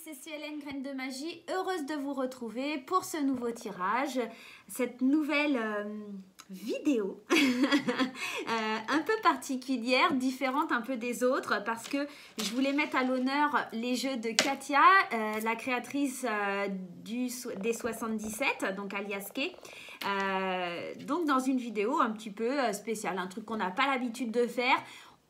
c'est Suelen Graine de Magie, heureuse de vous retrouver pour ce nouveau tirage, cette nouvelle vidéo un peu particulière, différente un peu des autres parce que je voulais mettre à l'honneur les jeux de Katia, la créatrice des 77, donc alias Kay. Donc dans une vidéo un petit peu spéciale, un truc qu'on n'a pas l'habitude de faire.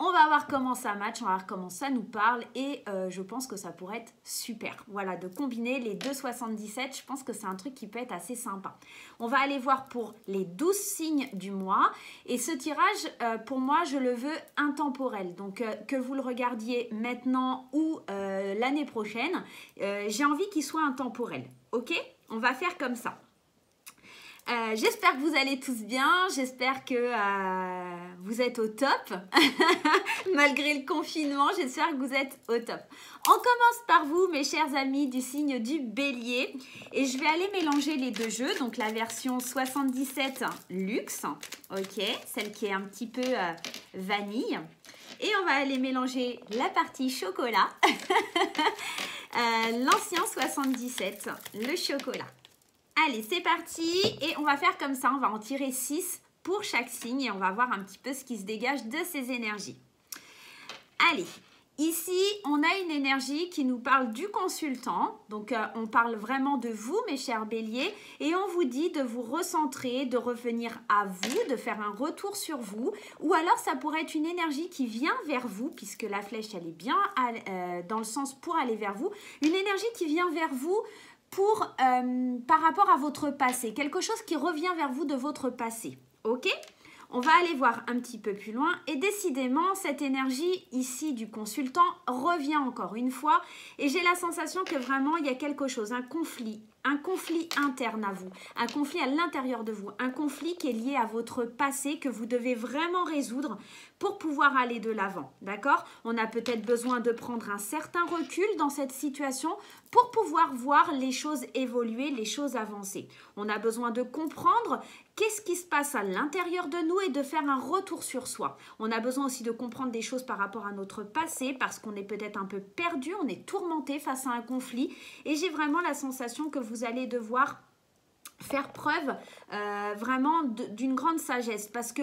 On va voir comment ça match, on va voir comment ça nous parle et je pense que ça pourrait être super. Voilà, de combiner les deux 77, je pense que c'est un truc qui peut être assez sympa. On va aller voir pour les 12 signes du mois et ce tirage, pour moi, je le veux intemporel. Donc, que vous le regardiez maintenant ou l'année prochaine, j'ai envie qu'il soit intemporel. Ok? On va faire comme ça. J'espère que vous allez tous bien, j'espère que vous êtes au top, malgré le confinement, j'espère que vous êtes au top. On commence par vous, mes chers amis du signe du Bélier, et je vais aller mélanger les deux jeux, donc la version 77 luxe, ok, celle qui est un petit peu vanille, et on va aller mélanger la partie chocolat, l'ancien 77, le chocolat. Allez, c'est parti et on va faire comme ça, on va en tirer 6 pour chaque signe et on va voir un petit peu ce qui se dégage de ces énergies. Allez, ici, on a une énergie qui nous parle du consultant, donc on parle vraiment de vous, mes chers béliers, et on vous dit de vous recentrer, de revenir à vous, de faire un retour sur vous, ou alors ça pourrait être une énergie qui vient vers vous, puisque la flèche, elle est bien dans le sens pour aller vers vous, une énergie qui vient vers vous par rapport à votre passé, quelque chose qui revient vers vous de votre passé, ok? On va aller voir un petit peu plus loin et décidément cette énergie ici du consultant revient encore une fois et j'ai la sensation que vraiment il y a quelque chose, un conflit interne à vous, un conflit à l'intérieur de vous, un conflit qui est lié à votre passé que vous devez vraiment résoudre pour pouvoir aller de l'avant, d'accord? On a peut-être besoin de prendre un certain recul dans cette situation pour pouvoir voir les choses évoluer, les choses avancer. On a besoin de comprendre qu'est-ce qui se passe à l'intérieur de nous et de faire un retour sur soi. On a besoin aussi de comprendre des choses par rapport à notre passé parce qu'on est peut-être un peu perdu, on est tourmenté face à un conflit et j'ai vraiment la sensation que vous allez devoir faire preuve vraiment d'une grande sagesse parce que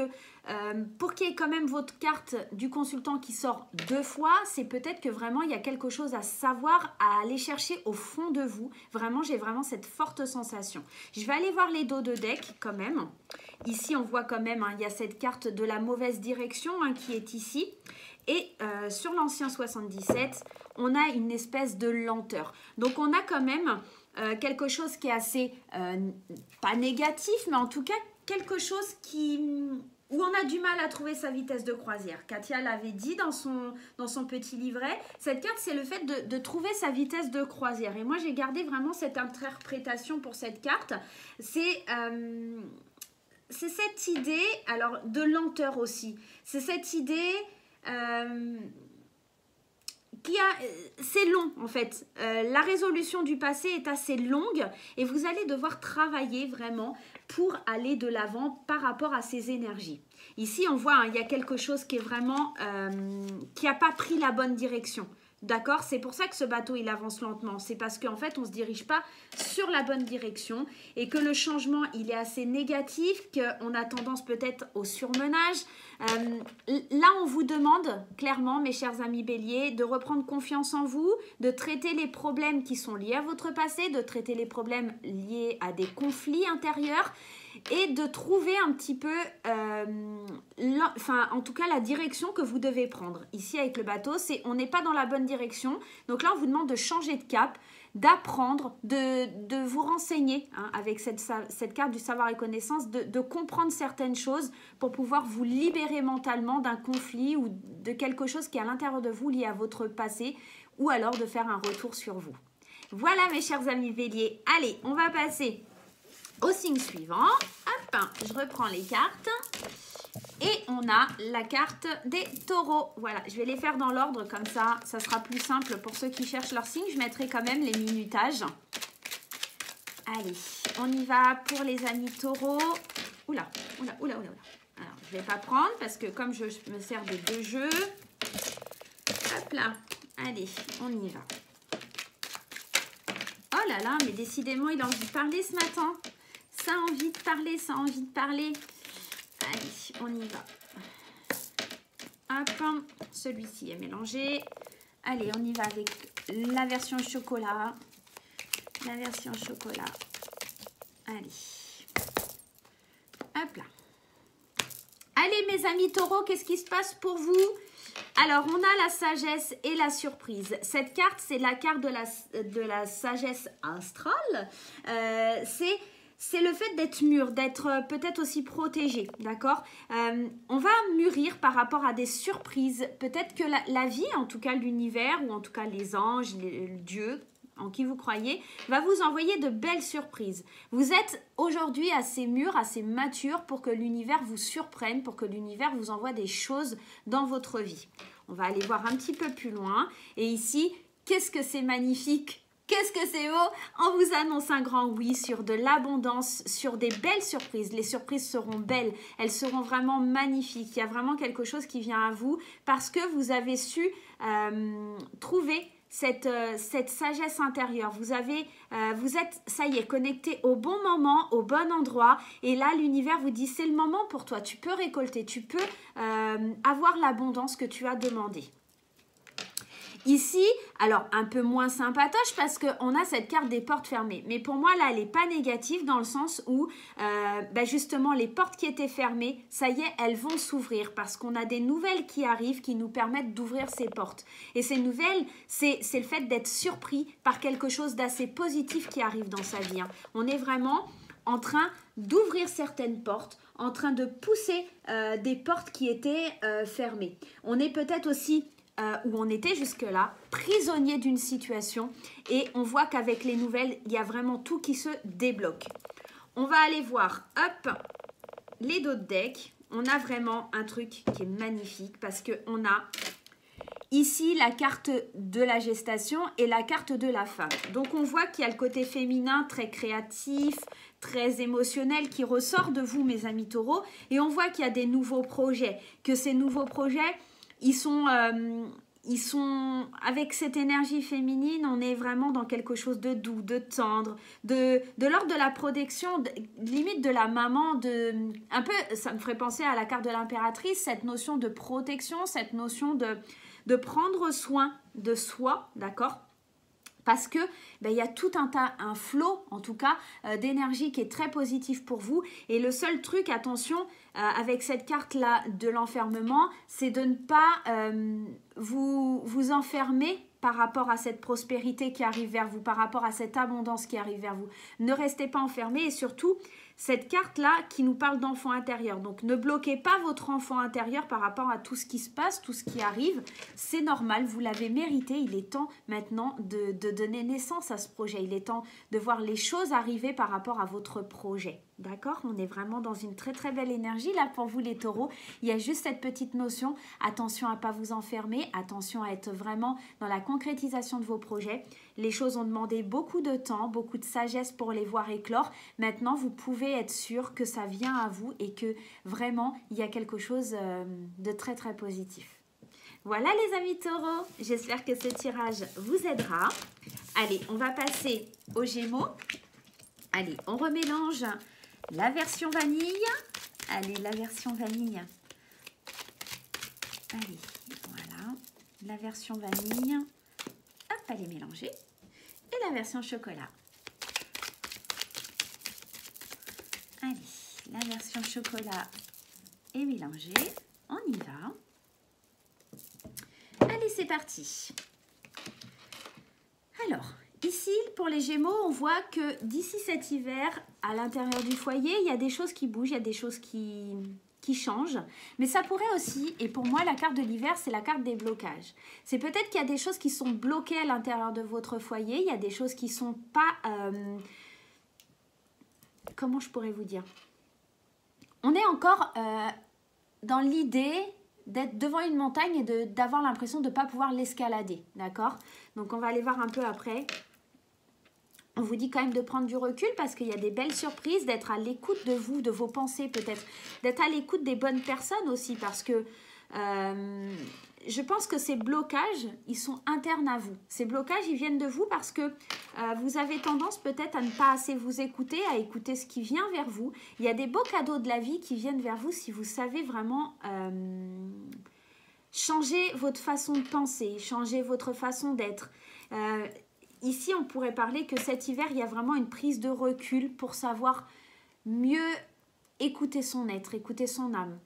pour qu'il y ait quand même votre carte du consultant qui sort 2 fois, c'est peut-être que vraiment il y a quelque chose à savoir, à aller chercher au fond de vous. Vraiment, j'ai vraiment cette forte sensation. Je vais aller voir les dos de deck quand même. Ici, on voit quand même, il y a cette carte de la mauvaise direction qui est ici. Et sur l'ancien 77, on a une espèce de lenteur. Donc, on a quand même quelque chose qui est assez, pas négatif, mais en tout cas, quelque chose où on a du mal à trouver sa vitesse de croisière. Katia l'avait dit dans son petit livret. Cette carte, c'est le fait de trouver sa vitesse de croisière. Et moi, j'ai gardé vraiment cette interprétation pour cette carte. C'est cette idée, alors de lenteur aussi. C'est cette idée... c'est long en fait, la résolution du passé est assez longue et vous allez devoir travailler vraiment pour aller de l'avant par rapport à ces énergies. Ici on voit, il y a quelque chose qui est vraiment, qui n'a pas pris la bonne direction. D'accord? C'est pour ça que ce bateau, il avance lentement. C'est parce qu'en fait, on ne se dirige pas sur la bonne direction et que le changement, il est assez négatif, qu'on a tendance peut-être au surmenage. Là, on vous demande clairement, mes chers amis béliers, de reprendre confiance en vous, de traiter les problèmes qui sont liés à votre passé, de traiter les problèmes liés à des conflits intérieurs et de trouver un petit peu, en tout cas la direction que vous devez prendre. Ici avec le bateau, on n'est pas dans la bonne direction. Donc là, on vous demande de changer de cap, d'apprendre, de vous renseigner avec cette carte du savoir et connaissance, de comprendre certaines choses pour pouvoir vous libérer mentalement d'un conflit ou de quelque chose qui est à l'intérieur de vous lié à votre passé ou alors de faire un retour sur vous. Voilà mes chers amis béliers. Allez, on va passer au signe suivant. Hop, je reprends les cartes. Et on a la carte des taureaux. Voilà, je vais les faire dans l'ordre, comme ça sera plus simple pour ceux qui cherchent leur signe. Je mettrai quand même les minutages. Allez, on y va pour les amis taureaux. Oula. Alors, je ne vais pas prendre parce que comme je me sers de 2 jeux. Hop là, allez, on y va. Oh là là, mais décidément, il a envie de parler ce matin. Ça a envie de parler, ça a envie de parler. Allez, on y va. Hop, celui-ci est mélangé. Allez, on y va avec la version chocolat. La version chocolat. Allez. Hop là. Allez, mes amis taureaux, qu'est-ce qui se passe pour vous? Alors, on a la sagesse et la surprise. Cette carte, c'est la carte de la sagesse astrale. C'est le fait d'être mûr, d'être peut-être aussi protégé, d'accord? On va mûrir par rapport à des surprises. Peut-être que la vie, en tout cas l'univers, ou en tout cas les anges, Dieu, en qui vous croyez, va vous envoyer de belles surprises. Vous êtes aujourd'hui assez mûr, assez mature pour que l'univers vous surprenne, pour que l'univers vous envoie des choses dans votre vie. On va aller voir un petit peu plus loin. Et ici, qu'est-ce que c'est magnifique! Qu'est-ce que c'est beau! On vous annonce un grand oui sur de l'abondance, sur des belles surprises. Les surprises seront belles, elles seront vraiment magnifiques. Il y a vraiment quelque chose qui vient à vous parce que vous avez su trouver cette sagesse intérieure. Vous êtes, ça y est, connecté au bon moment, au bon endroit. Et là, l'univers vous dit, c'est le moment pour toi. Tu peux récolter, tu peux avoir l'abondance que tu as demandé. Ici, alors un peu moins sympatoche parce qu'on a cette carte des portes fermées. Mais pour moi, là, elle n'est pas négative dans le sens où, justement, les portes qui étaient fermées, ça y est, elles vont s'ouvrir parce qu'on a des nouvelles qui arrivent qui nous permettent d'ouvrir ces portes. Et ces nouvelles, c'est le fait d'être surpris par quelque chose d'assez positif qui arrive dans sa vie. Hein. On est vraiment en train d'ouvrir certaines portes, en train de pousser des portes qui étaient fermées. On est peut-être aussi... où on était jusque-là, prisonnier d'une situation et on voit qu'avec les nouvelles, il y a vraiment tout qui se débloque. On va aller voir, hop, les dos de deck. On a vraiment un truc qui est magnifique parce qu'on a ici la carte de la gestation et la carte de la femme. Donc on voit qu'il y a le côté féminin très créatif, très émotionnel qui ressort de vous, mes amis taureaux. Et on voit qu'il y a des nouveaux projets, que ces nouveaux projets... Ils sont avec cette énergie féminine, on est vraiment dans quelque chose de doux, de tendre, de l'ordre de la protection, limite de la maman, un peu, ça me ferait penser à la carte de l'impératrice, cette notion de protection, cette notion de prendre soin de soi, d'accord ? Parce que il y a tout un flot, en tout cas, d'énergie qui est très positif pour vous. Et le seul truc, attention, avec cette carte-là de l'enfermement, c'est de ne pas vous enfermer par rapport à cette prospérité qui arrive vers vous, par rapport à cette abondance qui arrive vers vous. Ne restez pas enfermés et surtout, cette carte-là qui nous parle d'enfant intérieur. Donc, ne bloquez pas votre enfant intérieur par rapport à tout ce qui se passe, tout ce qui arrive. C'est normal, vous l'avez mérité. Il est temps maintenant de donner naissance à ce projet. Il est temps de voir les choses arriver par rapport à votre projet. D'accord? On est vraiment dans une très très belle énergie là pour vous les taureaux. Il y a juste cette petite notion, attention à ne pas vous enfermer, attention à être vraiment dans la concrétisation de vos projets. Les choses ont demandé beaucoup de temps, beaucoup de sagesse pour les voir éclore. Maintenant, vous pouvez être sûr que ça vient à vous et que vraiment, il y a quelque chose de très très positif. Voilà les amis taureaux, j'espère que ce tirage vous aidera. Allez, on va passer aux Gémeaux. Allez, on remélange la version vanille. Allez, la version vanille. Allez, voilà. La version vanille. Hop, elle est mélangée. Et la version chocolat. Allez, la version chocolat est mélangée. On y va. Allez, c'est parti. Alors, ici, pour les Gémeaux, on voit que d'ici cet hiver, à l'intérieur du foyer, il y a des choses qui bougent, il y a des choses qui changent. Mais ça pourrait aussi, et pour moi, la carte de l'hiver, c'est la carte des blocages. C'est peut-être qu'il y a des choses qui sont bloquées à l'intérieur de votre foyer, il y a des choses qui ne sont pas... comment je pourrais vous dire? On est encore dans l'idée d'être devant une montagne et d'avoir l'impression de ne pas pouvoir l'escalader, d'accord? Donc, on va aller voir un peu après. On vous dit quand même de prendre du recul parce qu'il y a des belles surprises, d'être à l'écoute de vous, de vos pensées peut-être, d'être à l'écoute des bonnes personnes aussi parce que je pense que ces blocages, ils sont internes à vous. Ces blocages, ils viennent de vous parce que vous avez tendance peut-être à ne pas assez vous écouter, à écouter ce qui vient vers vous. Il y a des beaux cadeaux de la vie qui viennent vers vous si vous savez vraiment changer votre façon de penser, changer votre façon d'être. Ici, on pourrait parler que cet hiver, il y a vraiment une prise de recul pour savoir mieux écouter son être, écouter son âme.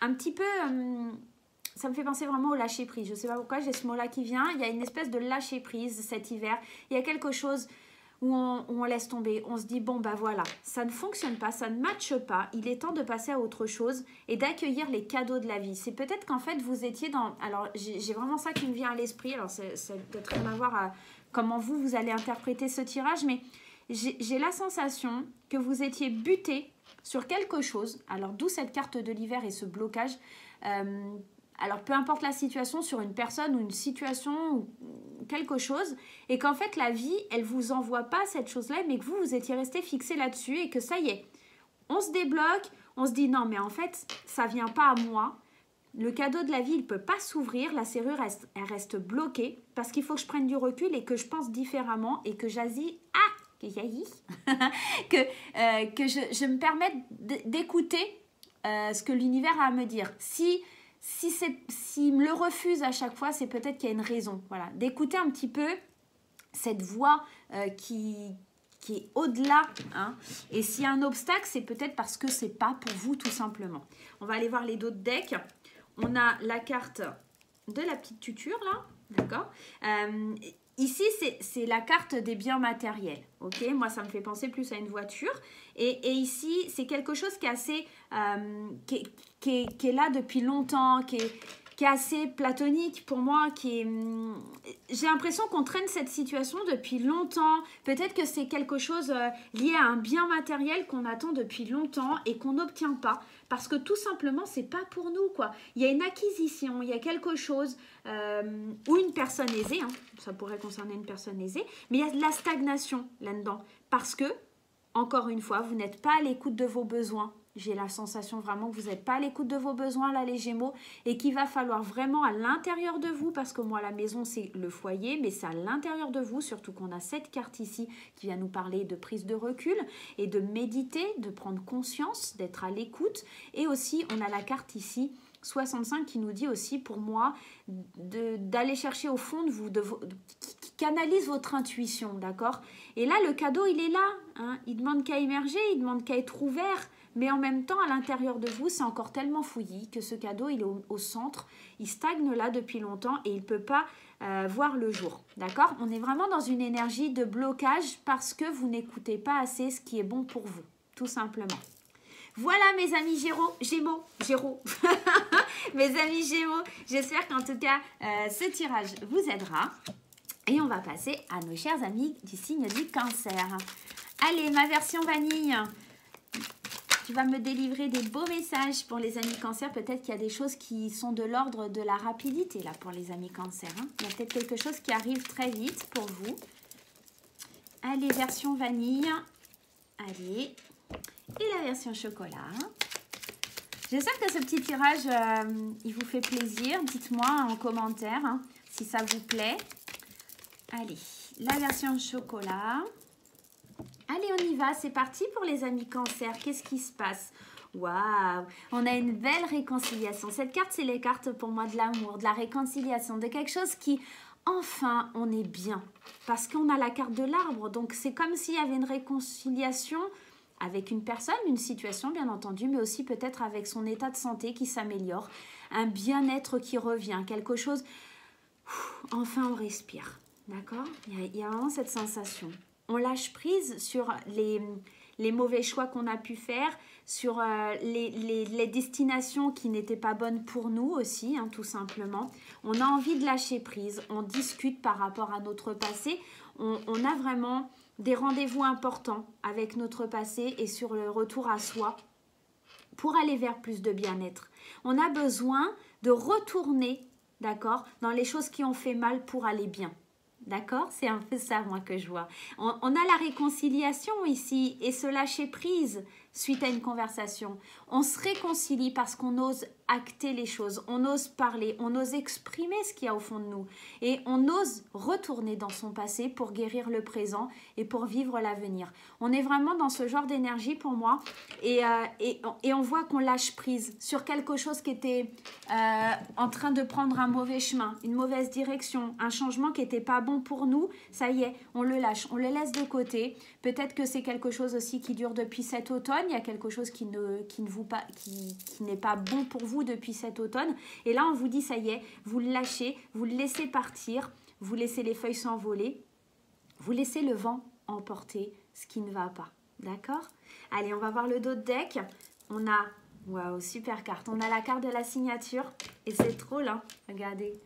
Un petit peu, ça me fait penser vraiment au lâcher prise. Je ne sais pas pourquoi j'ai ce mot-là qui vient. Il y a une espèce de lâcher prise cet hiver. Il y a quelque chose où on laisse tomber. On se dit, bon, bah voilà, ça ne fonctionne pas, ça ne matche pas. Il est temps de passer à autre chose et d'accueillir les cadeaux de la vie. C'est peut-être qu'en fait, vous étiez dans... Alors, j'ai vraiment ça qui me vient à l'esprit. Alors, ça peut-être rien à voir à comment vous allez interpréter ce tirage, mais j'ai la sensation que vous étiez buté sur quelque chose. Alors, d'où cette carte de l'hiver et ce blocage. Alors, peu importe la situation, sur une personne ou une situation ou quelque chose, et qu'en fait, la vie, elle ne vous envoie pas cette chose-là, mais que vous étiez resté fixé là-dessus et que ça y est, on se débloque, on se dit non, mais en fait, ça ne vient pas à moi. Le cadeau de la vie, il ne peut pas s'ouvrir, la serrure, elle reste bloquée parce qu'il faut que je prenne du recul et que je pense différemment et que j'agis, que je me permette d'écouter ce que l'univers a à me dire. S'il me le refuse à chaque fois, c'est peut-être qu'il y a une raison. Voilà, d'écouter un petit peu cette voix qui est au-delà. Hein. Et s'il y a un obstacle, c'est peut-être parce que c'est pas pour vous, tout simplement. On va aller voir les d'autres decks. On a la carte de la petite tuture, là. D'accord. Ici, c'est la carte des biens matériels. Ok, moi, ça me fait penser plus à une voiture. Et ici, c'est quelque chose qui est assez... qui est là depuis longtemps, qui est assez platonique pour moi, j'ai l'impression qu'on traîne cette situation depuis longtemps. Peut-être que c'est quelque chose lié à un bien matériel qu'on attend depuis longtemps et qu'on n'obtient pas. Parce que tout simplement, c'est pas pour nous, quoi. Il y a une acquisition, il y a quelque chose, ou une personne aisée, hein, ça pourrait concerner une personne aisée, mais il y a de la stagnation là-dedans. Parce que, encore une fois, vous n'êtes pas à l'écoute de vos besoins. J'ai la sensation vraiment que vous n'êtes pas à l'écoute de vos besoins, là, les Gémeaux, et qu'il va falloir vraiment à l'intérieur de vous, parce que moi, la maison, c'est le foyer, mais c'est à l'intérieur de vous, surtout qu'on a cette carte ici qui vient nous parler de prise de recul et de méditer, de prendre conscience, d'être à l'écoute. Et aussi, on a la carte ici, 65, qui nous dit aussi, pour moi, d'aller chercher au fond de vous, qui canalise votre intuition, d'accord? Et là, le cadeau, il est là. Hein, il ne demande qu'à émerger, il ne demande qu'à être ouvert. Mais en même temps, à l'intérieur de vous, c'est encore tellement fouillis que ce cadeau, il est au centre. Il stagne là depuis longtemps et il ne peut pas voir le jour. D'accord? On est vraiment dans une énergie de blocage parce que vous n'écoutez pas assez ce qui est bon pour vous, tout simplement. Voilà mes amis Gémeaux. Mes amis Gémeaux, j'espère qu'en tout cas, ce tirage vous aidera. Et on va passer à nos chers amis du signe du Cancer. Allez, ma version vanille. Tu vas me délivrer des beaux messages pour les amis Cancer. Peut-être qu'il y a des choses qui sont de l'ordre de la rapidité là pour les amis Cancer. Hein. Il y a peut-être quelque chose qui arrive très vite pour vous. Allez, version vanille. Allez. Et la version chocolat. J'espère que ce petit tirage, il vous fait plaisir. Dites-moi en commentaire hein, si ça vous plaît. Allez, la version chocolat. Allez, on y va, c'est parti pour les amis Cancer. Qu'est-ce qui se passe? Waouh, on a une belle réconciliation. Cette carte, c'est les cartes pour moi de l'amour, de la réconciliation, de quelque chose qui, enfin, on est bien. Parce qu'on a la carte de l'arbre, donc c'est comme s'il y avait une réconciliation avec une personne, une situation bien entendu, mais aussi peut-être avec son état de santé qui s'améliore, un bien-être qui revient, quelque chose, enfin on respire, d'accord? Il y a vraiment cette sensation. On lâche prise sur les mauvais choix qu'on a pu faire, sur les destinations qui n'étaient pas bonnes pour nous aussi, hein, tout simplement. On a envie de lâcher prise, on discute par rapport à notre passé, on a vraiment des rendez-vous importants avec notre passé et sur le retour à soi pour aller vers plus de bien-être. On a besoin de retourner, d'accord, dans les choses qui ont fait mal pour aller bien. D'accord? C'est un peu ça, moi, que je vois. On a la réconciliation ici et ce lâcher prise suite à une conversation. On se réconcilie parce qu'on ose acter les choses, on ose parler, on ose exprimer ce qu'il y a au fond de nous et on ose retourner dans son passé pour guérir le présent et pour vivre l'avenir. On est vraiment dans ce genre d'énergie pour moi et on voit qu'on lâche prise sur quelque chose qui était en train de prendre un mauvais chemin, une mauvaise direction, un changement qui n'était pas bon pour nous. Ça y est, on le lâche, on le laisse de côté. Peut-être que c'est quelque chose aussi qui dure depuis cet automne. Il y a quelque chose qui n'est pas bon pour vous depuis cet automne. Et là, on vous dit, ça y est, vous le lâchez, vous le laissez partir, vous laissez les feuilles s'envoler, vous laissez le vent emporter ce qui ne va pas. D'accord? Allez, on va voir le dos de deck. On a, waouh, super carte. On a la carte de la signature et c'est trop là. Regardez.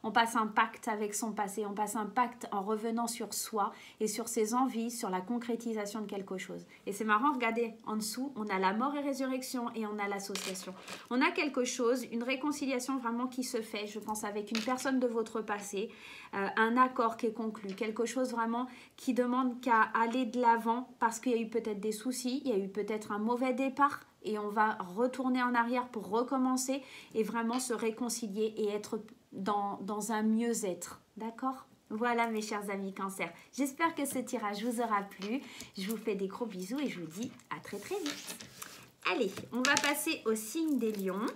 On passe un pacte avec son passé, on passe un pacte en revenant sur soi et sur ses envies, sur la concrétisation de quelque chose. Et c'est marrant, regardez, en dessous, on a la mort et résurrection et on a l'association. On a quelque chose, une réconciliation vraiment qui se fait, je pense, avec une personne de votre passé, un accord qui est conclu, quelque chose vraiment qui demande qu'à aller de l'avant parce qu'il y a eu peut-être des soucis, il y a eu peut-être un mauvais départ, et on va retourner en arrière pour recommencer et vraiment se réconcilier et être dans un mieux-être. D'accord? Voilà mes chers amis Cancer. J'espère que ce tirage vous aura plu. Je vous fais des gros bisous et je vous dis à très très vite. Allez, on va passer au signe des lions.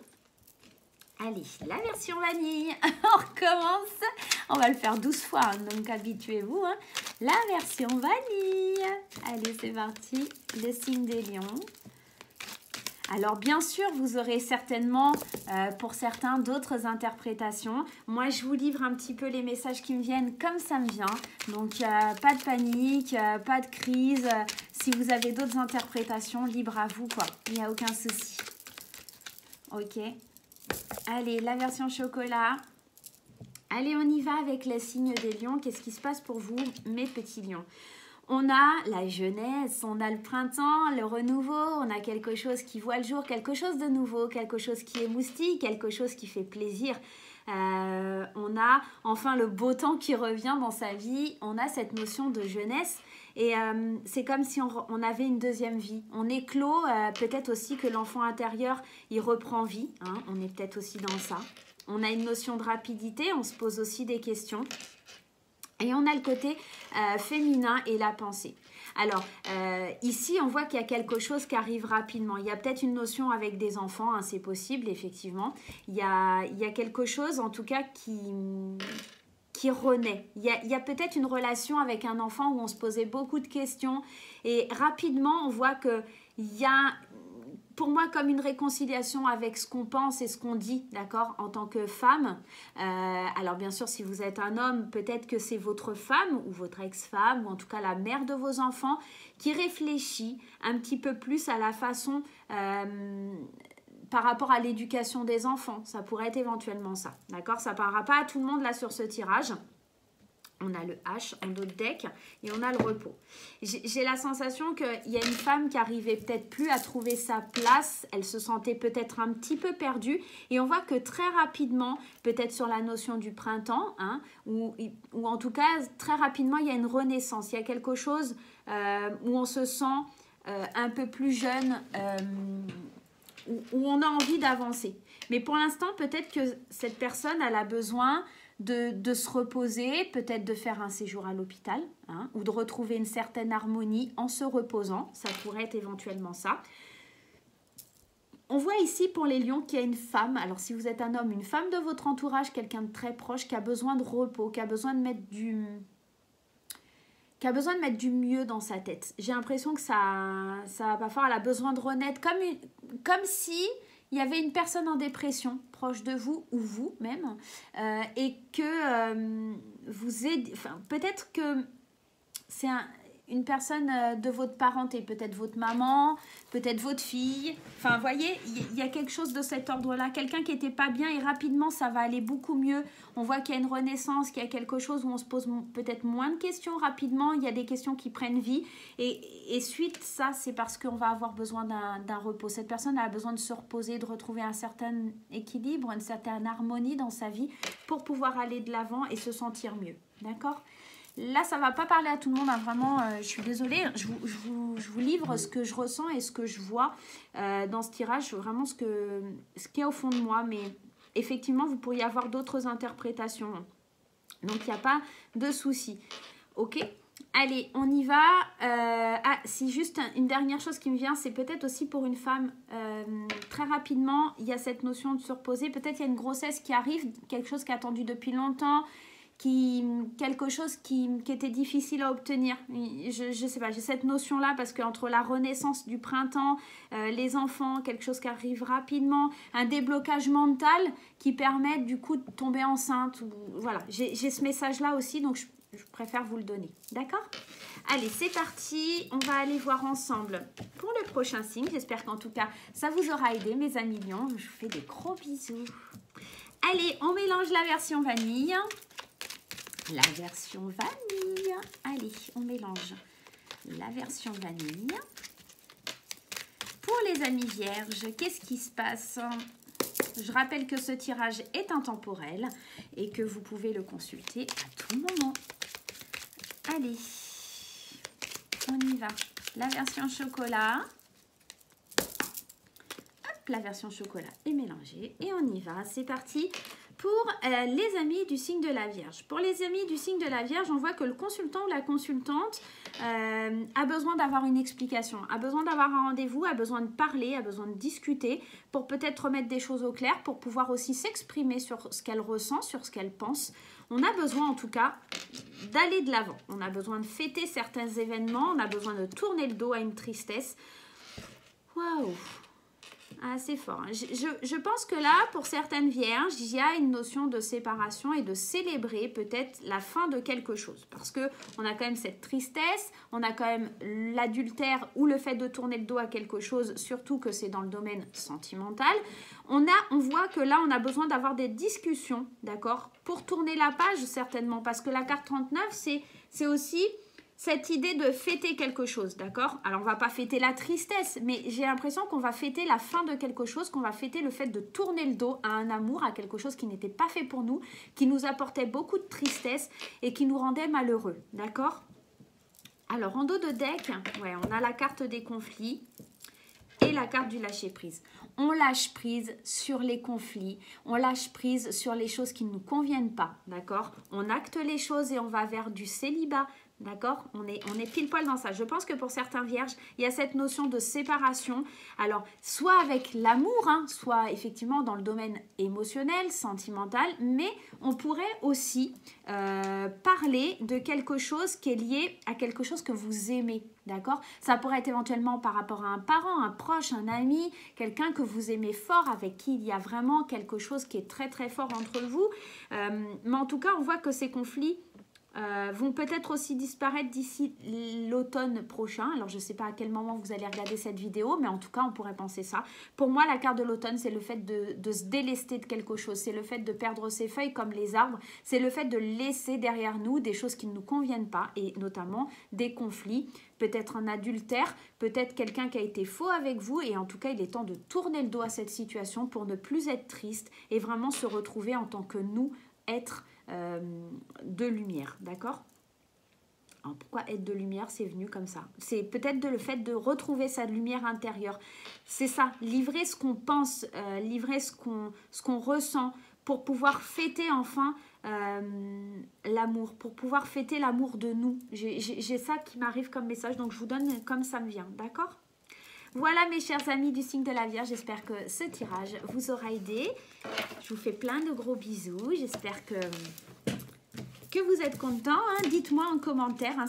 Allez, la version vanille. On recommence. On va le faire 12 fois, hein, donc habituez-vous. Hein. La version vanille. Allez, c'est parti. Le signe des lions. Alors bien sûr, vous aurez certainement pour certains d'autres interprétations. Moi, je vous livre un petit peu les messages qui me viennent comme ça me vient. Donc, pas de panique, pas de crise. Si vous avez d'autres interprétations, libre à vous, quoi. Il n'y a aucun souci. Ok. Allez, la version chocolat. Allez, on y va avec le signe des lions. Qu'est-ce qui se passe pour vous, mes petits lions ? On a la jeunesse, on a le printemps, le renouveau, on a quelque chose qui voit le jour, quelque chose de nouveau, quelque chose qui émoustille, quelque chose qui fait plaisir. On a enfin le beau temps qui revient dans sa vie, on a cette notion de jeunesse et c'est comme si on avait une deuxième vie. On éclot, peut-être aussi que l'enfant intérieur, il reprend vie, hein, on est peut-être aussi dans ça. On a une notion de rapidité, on se pose aussi des questions. Et on a le côté féminin et la pensée. Alors, ici, on voit qu'il y a quelque chose qui arrive rapidement. Il y a peut-être une notion avec des enfants, hein, c'est possible, effectivement. Il y a quelque chose, en tout cas, qui renaît. Il y a peut-être une relation avec un enfant où on se posait beaucoup de questions. Et rapidement, on voit qu'il y a... Pour moi, comme une réconciliation avec ce qu'on pense et ce qu'on dit, d'accord, en tant que femme. Alors, bien sûr, si vous êtes un homme, peut-être que c'est votre femme ou votre ex-femme, ou en tout cas la mère de vos enfants, qui réfléchit un petit peu plus à la façon par rapport à l'éducation des enfants. Ça pourrait être éventuellement ça, d'accord? Ça ne parlera pas à tout le monde là sur ce tirage. On a le H en dos de deck et on a le repos. J'ai la sensation qu'il y a une femme qui arrivait peut-être plus à trouver sa place. Elle se sentait peut-être un petit peu perdue. Et on voit que très rapidement, peut-être sur la notion du printemps, hein, ou en tout cas, très rapidement, il y a une renaissance. Il y a quelque chose où on se sent un peu plus jeune, où on a envie d'avancer. Mais pour l'instant, peut-être que cette personne, elle a besoin de se reposer, peut-être de faire un séjour à l'hôpital, hein, ou de retrouver une certaine harmonie en se reposant. Ça pourrait être éventuellement ça. On voit ici pour les lions qu'il y a une femme, alors si vous êtes un homme, une femme de votre entourage, quelqu'un de très proche qui a besoin de repos, qui a besoin de mettre du mieux dans sa tête. J'ai l'impression que ça va pas fort, elle a besoin de renaître, comme si il y avait une personne en dépression proche de vous ou vous même et que vous aidez, enfin, peut-être que c'est une personne de votre parenté, peut-être votre maman, peut-être votre fille. Enfin, vous voyez, il y a quelque chose de cet ordre-là. Quelqu'un qui n'était pas bien et rapidement, ça va aller beaucoup mieux. On voit qu'il y a une renaissance, qu'il y a quelque chose où on se pose peut-être moins de questions rapidement. Il y a des questions qui prennent vie. Et suite, ça, c'est parce qu'on va avoir besoin d'un repos. Cette personne a besoin de se reposer, de retrouver un certain équilibre, une certaine harmonie dans sa vie pour pouvoir aller de l'avant et se sentir mieux. D'accord ? Là, ça va pas parler à tout le monde, hein, vraiment, je suis désolée. Je vous livre ce que je ressens et ce que je vois dans ce tirage, vraiment ce qu'il y a au fond de moi. Mais effectivement, vous pourriez avoir d'autres interprétations. Donc, il n'y a pas de souci. Ok? Allez, on y va. Ah, si juste une dernière chose qui me vient, c'est peut-être aussi pour une femme, très rapidement, il y a cette notion de surposer. Peut-être il y a une grossesse qui arrive, quelque chose qui est attendu depuis longtemps, quelque chose qui était difficile à obtenir. Je sais pas, j'ai cette notion-là parce qu'entre la renaissance du printemps, les enfants, quelque chose qui arrive rapidement, un déblocage mental qui permet du coup de tomber enceinte. Voilà, j'ai ce message-là aussi, donc je préfère vous le donner. D'accord? Allez, c'est parti. On va aller voir ensemble pour le prochain signe. J'espère qu'en tout cas, ça vous aura aidé, mes amis lions. Je vous fais des gros bisous. Allez, on mélange la version vanille. La version vanille. Allez, on mélange la version vanille. Pour les amis vierges, qu'est-ce qui se passe? Je rappelle que ce tirage est intemporel et que vous pouvez le consulter à tout moment. Allez, on y va. La version chocolat. Hop, la version chocolat est mélangée et on y va. C'est parti. Pour les amis du signe de la Vierge. Pour les amis du signe de la Vierge, on voit que le consultant ou la consultante a besoin d'avoir une explication, a besoin d'avoir un rendez-vous, a besoin de parler, a besoin de discuter pour peut-être remettre des choses au clair, pour pouvoir aussi s'exprimer sur ce qu'elle ressent, sur ce qu'elle pense. On a besoin en tout cas d'aller de l'avant. On a besoin de fêter certains événements, on a besoin de tourner le dos à une tristesse. Waouh! Ah, c'est fort. Je pense que là, pour certaines vierges, il y a une notion de séparation et de célébrer peut-être la fin de quelque chose. Parce qu'on a quand même cette tristesse, on a quand même l'adultère ou le fait de tourner le dos à quelque chose, surtout que c'est dans le domaine sentimental. On voit que là, on a besoin d'avoir des discussions, d'accord? Pour tourner la page, certainement. Parce que la carte 39, c'est aussi cette idée de fêter quelque chose, d'accord? Alors, on va pas fêter la tristesse, mais j'ai l'impression qu'on va fêter la fin de quelque chose, qu'on va fêter le fait de tourner le dos à un amour, à quelque chose qui n'était pas fait pour nous, qui nous apportait beaucoup de tristesse et qui nous rendait malheureux, d'accord? Alors, en dos de deck, ouais, on a la carte des conflits et la carte du lâcher-prise. On lâche prise sur les conflits, on lâche prise sur les choses qui ne nous conviennent pas, d'accord? On acte les choses et on va vers du célibat. D'accord? On est pile poil dans ça. Je pense que pour certains vierges, il y a cette notion de séparation. Alors, soit avec l'amour, hein, soit effectivement dans le domaine émotionnel, sentimental, mais on pourrait aussi parler de quelque chose qui est lié à quelque chose que vous aimez. D'accord? Ça pourrait être éventuellement par rapport à un parent, un proche, un ami, quelqu'un que vous aimez fort, avec qui il y a vraiment quelque chose qui est très très fort entre vous. Mais en tout cas, on voit que ces conflits vont peut-être aussi disparaître d'ici l'automne prochain. Alors, je ne sais pas à quel moment vous allez regarder cette vidéo, mais en tout cas, on pourrait penser ça. Pour moi, la carte de l'automne, c'est le fait de se délester de quelque chose. C'est le fait de perdre ses feuilles comme les arbres. C'est le fait de laisser derrière nous des choses qui ne nous conviennent pas, et notamment des conflits. Peut-être un adultère, peut-être quelqu'un qui a été faux avec vous. Et en tout cas, il est temps de tourner le dos à cette situation pour ne plus être triste et vraiment se retrouver en tant que nous, être de lumière, d'accord? Alors, pourquoi être de lumière? C'est venu comme ça. C'est peut-être le fait de retrouver sa lumière intérieure. C'est ça, livrer ce qu'on pense, livrer ce qu'on ressent pour pouvoir fêter enfin l'amour, pour pouvoir fêter l'amour de nous. J'ai ça qui m'arrive comme message, donc je vous donne comme ça me vient, d'accord? Voilà mes chers amis du signe de la Vierge, j'espère que ce tirage vous aura aidé. Je vous fais plein de gros bisous, j'espère que vous êtes contents. Hein. Dites-moi en commentaire hein,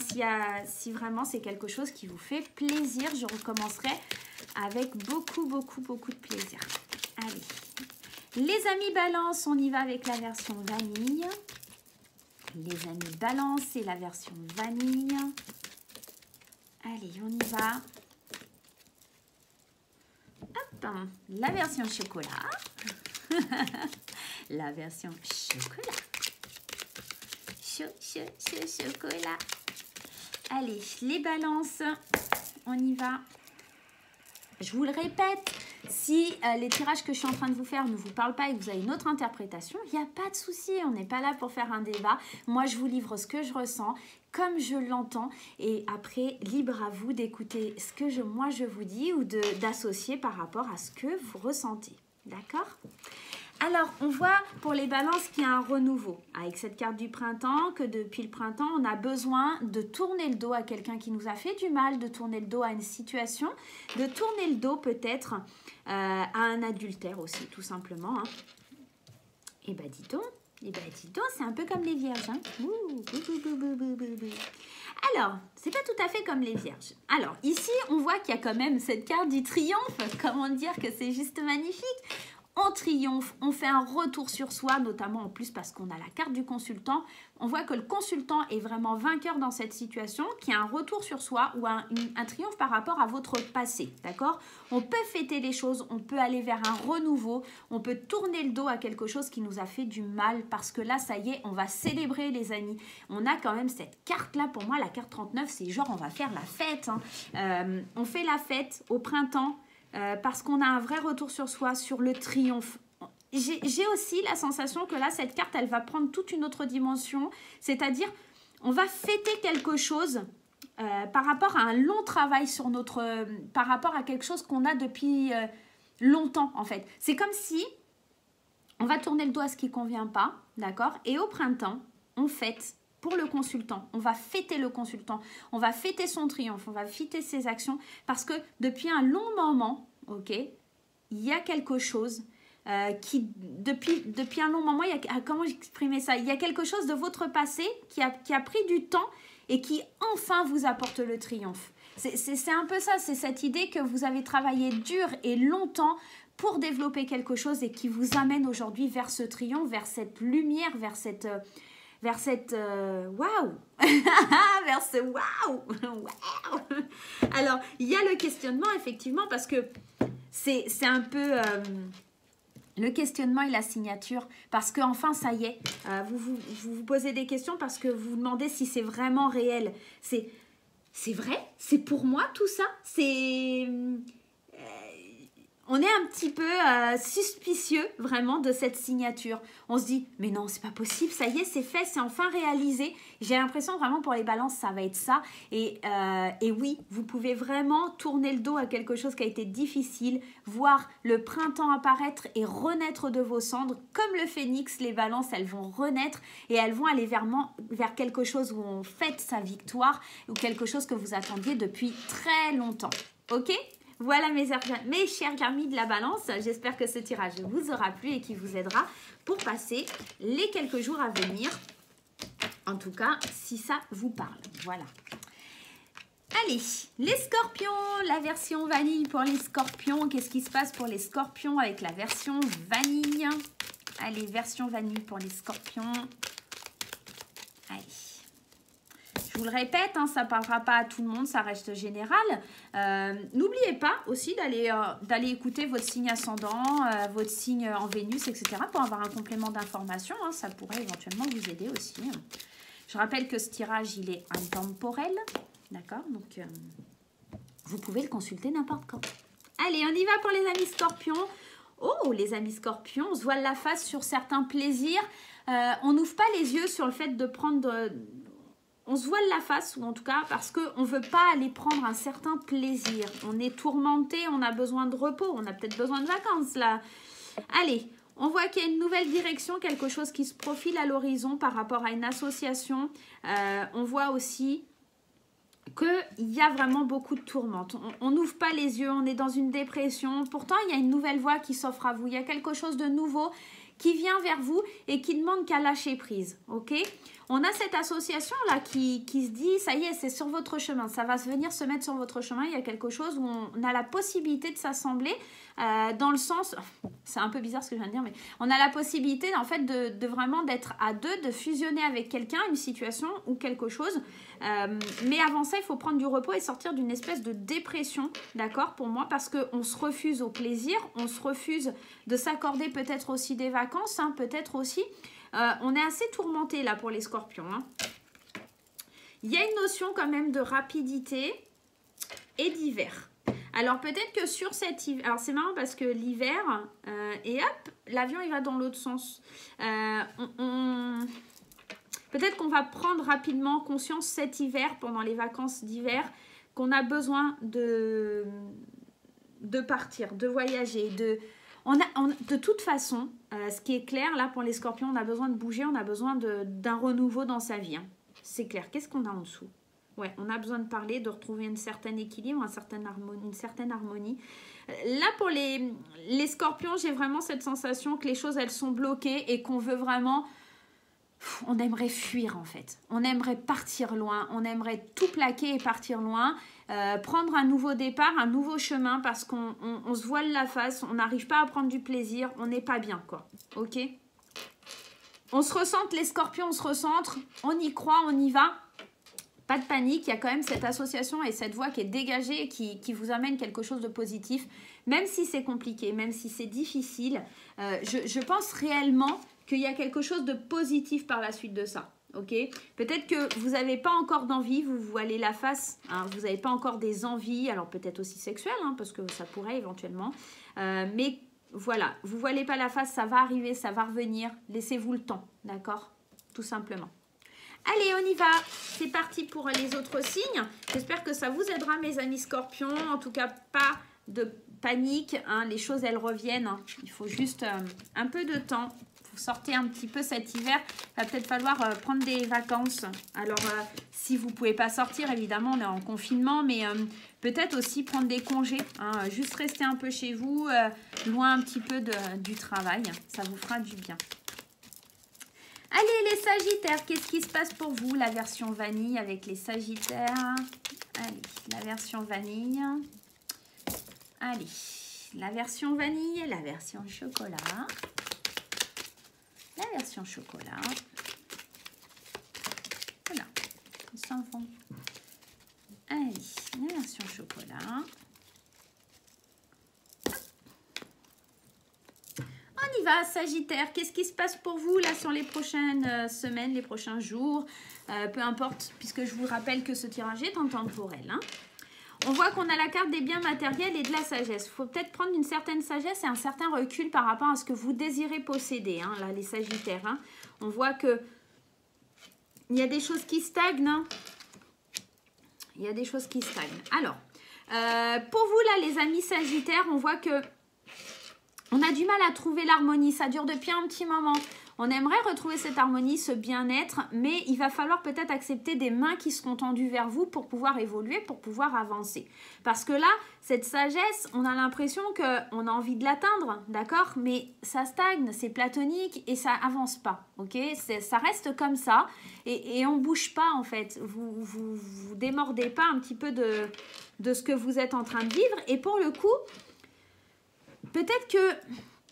si vraiment c'est quelque chose qui vous fait plaisir. Je recommencerai avec beaucoup de plaisir. Allez, les amis Balance, on y va avec la version vanille. Les amis Balance, c'est la version vanille. Allez, on y va. Hop, la version chocolat. La version chocolat. Chocolat. Allez, les balances, on y va. Je vous le répète, Si les tirages que je suis en train de vous faire ne vous parlent pas et que vous avez une autre interprétation, il n'y a pas de souci, on n'est pas là pour faire un débat. Moi, je vous livre ce que je ressens, comme je l'entends, et après, libre à vous d'écouter ce que moi je vous dis ou d'associer par rapport à ce que vous ressentez. D'accord ? Alors, on voit pour les balances qu'il y a un renouveau. Avec cette carte du printemps, que depuis le printemps, on a besoin de tourner le dos à quelqu'un qui nous a fait du mal, de tourner le dos à une situation, de tourner le dos peut-être à un adultère aussi, tout simplement. Hein. Et bah dis donc, c'est un peu comme les vierges. Hein. Alors, c'est pas tout à fait comme les vierges. Alors, ici, on voit qu'il y a quand même cette carte du triomphe. Comment dire que c'est juste magnifique ? On triomphe, on fait un retour sur soi, notamment en plus parce qu'on a la carte du consultant. On voit que le consultant est vraiment vainqueur dans cette situation, qu'il y a un retour sur soi ou un triomphe par rapport à votre passé, d'accord ? On peut fêter les choses, on peut aller vers un renouveau, on peut tourner le dos à quelque chose qui nous a fait du mal parce que là, ça y est, on va célébrer les amis. On a quand même cette carte-là, pour moi, la carte 39, c'est genre on va faire la fête. Hein. On fait la fête au printemps. Parce qu'on a un vrai retour sur soi, sur le triomphe. J'ai aussi la sensation que là, cette carte, elle va prendre toute une autre dimension. C'est-à-dire, on va fêter quelque chose par rapport à un long travail sur notre... par rapport à quelque chose qu'on a depuis longtemps, en fait. C'est comme si on va tourner le dos à ce qui ne convient pas, d'accord ? Et au printemps, on fête pour le consultant, on va fêter le consultant, on va fêter son triomphe, on va fêter ses actions parce que depuis un long moment, ok, il y a quelque chose qui, depuis un long moment, il y a, comment j'exprimais ça ? Il y a quelque chose de votre passé qui a pris du temps et qui enfin vous apporte le triomphe. C'est un peu ça, c'est cette idée que vous avez travaillé dur et longtemps pour développer quelque chose et qui vous amène aujourd'hui vers ce triomphe, vers cette lumière, vers cette waouh vers ce waouh. Alors, il y a le questionnement, effectivement, parce que c'est un peu le questionnement et la signature, parce qu'enfin, ça y est, vous posez des questions parce que vous vous demandez si c'est vraiment réel. C'est vrai ? C'est pour moi, tout ça ? On est un petit peu suspicieux vraiment de cette signature. On se dit, mais non, c'est pas possible, ça y est, c'est fait, c'est enfin réalisé. J'ai l'impression vraiment pour les balances, ça va être ça. Et oui, vous pouvez vraiment tourner le dos à quelque chose qui a été difficile, voir le printemps apparaître et renaître de vos cendres. Comme le phénix, les balances, elles vont renaître et elles vont aller vers quelque chose où on fête sa victoire ou quelque chose que vous attendiez depuis très longtemps. Ok ? Voilà mes chers amis de la balance, j'espère que ce tirage vous aura plu et qu'il vous aidera pour passer les quelques jours à venir. En tout cas, si ça vous parle. Voilà. Allez, les scorpions, la version vanille pour les scorpions. Qu'est-ce qui se passe pour les scorpions avec la version vanille? Allez, version vanille pour les scorpions. Allez. Je vous le répète, hein, ça ne parlera pas à tout le monde, ça reste général. N'oubliez pas aussi d'aller écouter votre signe ascendant, votre signe en Vénus, etc. pour avoir un complément d'information. Hein, ça pourrait éventuellement vous aider aussi. Je rappelle que ce tirage, il est intemporel. D'accord? Donc, vous pouvez le consulter n'importe quand. Allez, on y va pour les amis scorpions. Oh, les amis scorpions, on se voile la face sur certains plaisirs. On n'ouvre pas les yeux sur le fait de prendre... On se voile la face, ou en tout cas parce qu'on ne veut pas aller prendre un certain plaisir. On est tourmenté, on a besoin de repos, on a peut-être besoin de vacances là. Allez, on voit qu'il y a une nouvelle direction, quelque chose qui se profile à l'horizon par rapport à une association. On voit aussi qu'il y a vraiment beaucoup de tourmentes. On n'ouvre pas les yeux, on est dans une dépression. Pourtant, il y a une nouvelle voie qui s'offre à vous. Il y a quelque chose de nouveau qui vient vers vous et qui demande qu'à lâcher prise. Ok ? On a cette association-là qui se dit, ça y est, c'est sur votre chemin. Ça va venir se mettre sur votre chemin. Il y a quelque chose où on a la possibilité de s'assembler dans le sens... C'est un peu bizarre ce que je viens de dire, mais on a la possibilité, en fait, de vraiment d'être à deux, de fusionner avec quelqu'un, une situation ou quelque chose. Mais avant ça, il faut prendre du repos et sortir d'une espèce de dépression, d'accord, pour moi, parce qu'on se refuse au plaisir, on se refuse de s'accorder peut-être aussi des vacances, hein, peut-être aussi... on est assez tourmenté là pour les scorpions. Hein. Il y a une notion quand même de rapidité et d'hiver. Alors peut-être que sur cet hiver, alors c'est marrant parce que l'hiver, et hop, l'avion il va dans l'autre sens. Peut-être qu'on va prendre rapidement conscience cet hiver, pendant les vacances d'hiver, qu'on a besoin de partir, de voyager, de toute façon, ce qui est clair là pour les scorpions, on a besoin de bouger, on a besoin d'un renouveau dans sa vie. Hein. C'est clair. Qu'est-ce qu'on a en dessous? Ouais, on a besoin de parler, de retrouver un certain équilibre, une certaine harmonie. Là, pour les scorpions, j'ai vraiment cette sensation que les choses, elles sont bloquées et qu'on veut vraiment... On aimerait fuir, en fait. On aimerait partir loin. On aimerait tout plaquer et partir loin. Prendre un nouveau départ, un nouveau chemin parce qu'on se voile la face. On n'arrive pas à prendre du plaisir. On n'est pas bien, quoi. Ok? On se recentre, les scorpions, on se recentre. On y croit, on y va. Pas de panique, il y a quand même cette association et cette voix qui est dégagée et qui vous amène quelque chose de positif. Même si c'est compliqué, même si c'est difficile, je pense réellement qu'il y a quelque chose de positif par la suite de ça. Ok, peut-être que vous n'avez pas encore d'envie, vous voilez la face, hein, vous n'avez pas encore des envies, alors peut-être aussi sexuelles, hein, parce que ça pourrait éventuellement. Mais voilà, vous voilez pas la face, ça va arriver, ça va revenir. Laissez-vous le temps, d'accord? Tout simplement. Allez, on y va. C'est parti pour les autres signes. J'espère que ça vous aidera, mes amis scorpions. En tout cas, pas de panique. Hein. Les choses, elles reviennent. Hein. Il faut juste un peu de temps. Vous sortez un petit peu cet hiver. Il va peut-être falloir prendre des vacances. Alors, si vous ne pouvez pas sortir, évidemment, on est en confinement. Mais peut-être aussi prendre des congés. Hein. Juste rester un peu chez vous, loin un petit peu du travail. Ça vous fera du bien. Allez, les Sagittaires, qu'est-ce qui se passe pour vous? La version vanille avec les Sagittaires. Allez, la version vanille. Allez, la version vanille, la version chocolat. La version chocolat. Voilà, ils s'en vont. Allez, la version chocolat. On y va, Sagittaire. Qu'est-ce qui se passe pour vous là sur les prochaines semaines, les prochains jours? Peu importe, puisque je vous rappelle que ce tirage est intemporel. Hein. On voit qu'on a la carte des biens matériels et de la sagesse. Il faut peut-être prendre une certaine sagesse et un certain recul par rapport à ce que vous désirez posséder, hein, là, les Sagittaires. Hein. On voit que il y a des choses qui stagnent. Hein. Il y a des choses qui stagnent. Alors, pour vous là, les amis Sagittaires, on voit que on a du mal à trouver l'harmonie, ça dure depuis un petit moment. On aimerait retrouver cette harmonie, ce bien-être, mais il va falloir peut-être accepter des mains qui seront tendues vers vous pour pouvoir évoluer, pour pouvoir avancer. Parce que là, cette sagesse, on a l'impression qu'on a envie de l'atteindre, d'accord? Mais ça stagne, c'est platonique et ça avance pas, ok? Ça reste comme ça et on bouge pas en fait. Vous démordez pas un petit peu de ce que vous êtes en train de vivre et pour le coup... Peut-être que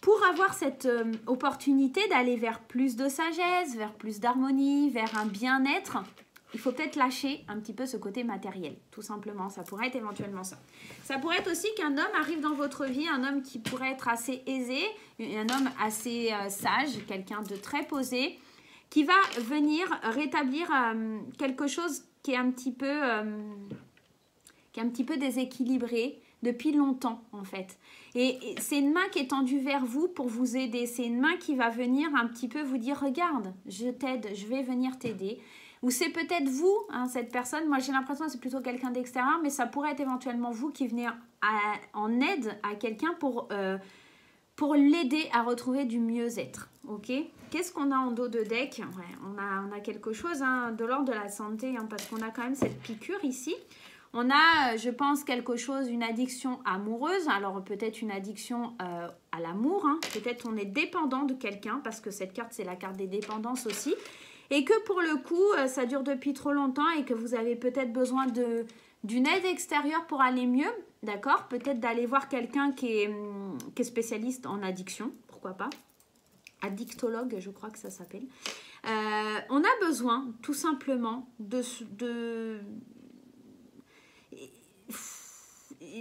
pour avoir cette opportunité d'aller vers plus de sagesse, vers plus d'harmonie, vers un bien-être, il faut peut-être lâcher un petit peu ce côté matériel, tout simplement. Ça pourrait être éventuellement ça. Ça pourrait être aussi qu'un homme arrive dans votre vie, un homme qui pourrait être assez aisé, un homme assez sage, quelqu'un de très posé, qui va venir rétablir quelque chose qui est un petit peu déséquilibré depuis longtemps en fait. Et c'est une main qui est tendue vers vous pour vous aider. C'est une main qui va venir un petit peu vous dire « Regarde, je t'aide, je vais venir t'aider ». Ou c'est peut-être vous, hein, cette personne. Moi, j'ai l'impression que c'est plutôt quelqu'un d'extérieur, mais ça pourrait être éventuellement vous qui venez en aide à quelqu'un pour l'aider à retrouver du mieux-être. Ok ? Qu'est-ce qu'on a en dos de deck? Ouais, on a quelque chose hein, de l'ordre de la santé, hein, parce qu'on a quand même cette piqûre ici. On a, je pense, quelque chose, une addiction amoureuse. Alors, peut-être une addiction à l'amour. Hein. Peut-être on est dépendant de quelqu'un, parce que cette carte, c'est la carte des dépendances aussi. Et que pour le coup, ça dure depuis trop longtemps et que vous avez peut-être besoin d'une aide extérieure pour aller mieux. D'accord? Peut-être d'aller voir quelqu'un qui est spécialiste en addiction. Pourquoi pas? Addictologue, je crois que ça s'appelle. On a besoin, tout simplement,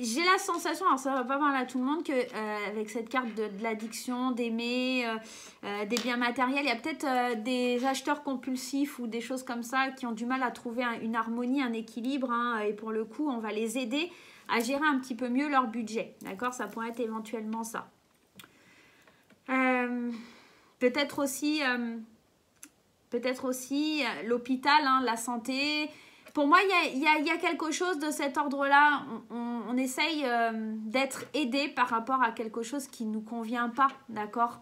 j'ai la sensation, alors ça va pas parler à tout le monde, que avec cette carte de l'addiction, d'aimer, des biens matériels, il y a peut-être des acheteurs compulsifs ou des choses comme ça qui ont du mal à trouver une harmonie, un équilibre, hein, et pour le coup, on va les aider à gérer un petit peu mieux leur budget. D'accord? Ça pourrait être éventuellement ça. Peut-être aussi l'hôpital, hein, la santé. Pour moi, il y a quelque chose de cet ordre-là. On essaye d'être aidé par rapport à quelque chose qui ne nous convient pas, d'accord?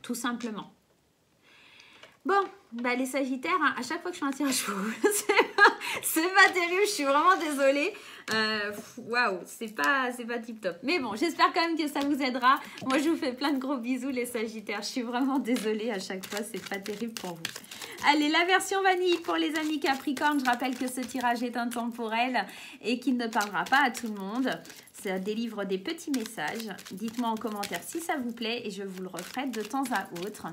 Tout simplement. Bon, bah les Sagittaires, hein, à chaque fois que je fais un tirage pour vous, c'est pas terrible, je suis vraiment désolée. Waouh, c'est pas tip top. Mais bon, j'espère quand même que ça vous aidera. Moi, je vous fais plein de gros bisous, les Sagittaires. Je suis vraiment désolée à chaque fois, c'est pas terrible pour vous. Allez, la version vanille pour les amis Capricorne. Je rappelle que ce tirage est intemporel et qu'il ne parlera pas à tout le monde. Ça délivre des petits messages. Dites-moi en commentaire si ça vous plaît et je vous le referai de temps à autre.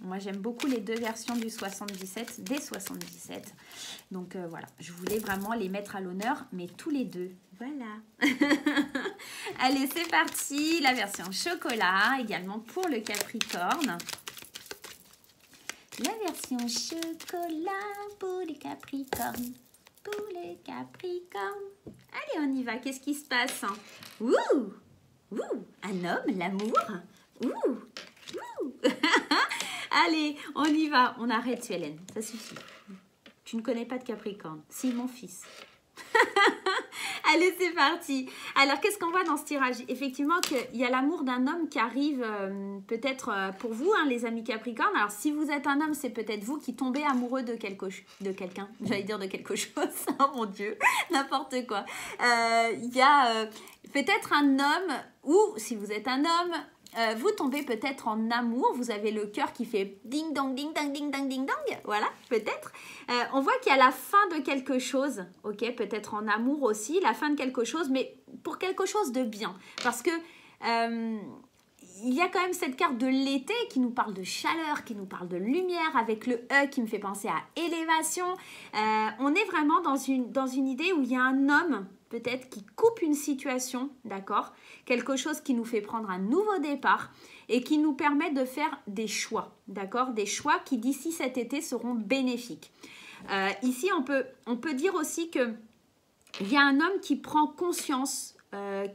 Moi, j'aime beaucoup les deux versions du 77, des 77. Donc, voilà, je voulais vraiment les mettre à l'honneur, mais tous les deux. Voilà. Allez, c'est parti. La version chocolat, également pour le Capricorne. La version chocolat pour les Capricornes. Pour les Capricornes. Allez, on y va. Qu'est-ce qui se passe? Ouh! Ouh! Un homme, l'amour. Ouh! Ouh! Allez, on y va. On arrête, Hélène. Ça suffit. Tu ne connais pas de Capricorne. Si, mon fils. Allez, c'est parti. Alors, qu'est-ce qu'on voit dans ce tirage? Effectivement, qu'il y a l'amour d'un homme qui arrive peut-être pour vous, hein, les amis Capricorne. Alors, si vous êtes un homme, c'est peut-être vous qui tombez amoureux de quelqu'un. J'allais dire de quelque chose. Oh mon Dieu, n'importe quoi. Il y a peut-être un homme ou, si vous êtes un homme, vous tombez peut-être en amour, vous avez le cœur qui fait ding dong, ding dong, ding dong, ding dong, voilà, peut-être. On voit qu'il y a la fin de quelque chose, ok, peut-être en amour aussi, la fin de quelque chose, mais pour quelque chose de bien. Parce que il y a quand même cette carte de l'été qui nous parle de chaleur, qui nous parle de lumière, avec le E qui me fait penser à élévation. On est vraiment dans une idée où il y a un homme peut-être qui coupe une situation, d'accord? Quelque chose qui nous fait prendre un nouveau départ et qui nous permet de faire des choix, d'accord? Des choix qui d'ici cet été seront bénéfiques. Ici, on peut dire aussi qu'il y a un homme qui prend conscience,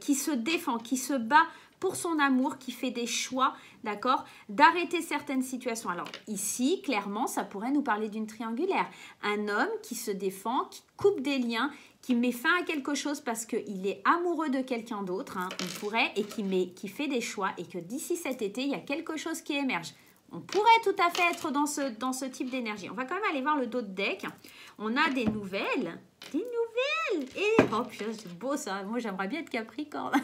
qui se défend, qui se bat pour son amour, qui fait des choix, d'accord, d'arrêter certaines situations. Alors ici, clairement, ça pourrait nous parler d'une triangulaire. Un homme qui se défend, qui coupe des liens, qui met fin à quelque chose parce qu'il est amoureux de quelqu'un d'autre, hein, on pourrait, et qui fait des choix, et que d'ici cet été, il y a quelque chose qui émerge. On pourrait tout à fait être dans ce type d'énergie. On va quand même aller voir le dos de deck. On a des nouvelles. Des nouvelles. Et oh putain, c'est beau ça. Moi, j'aimerais bien être Capricorne.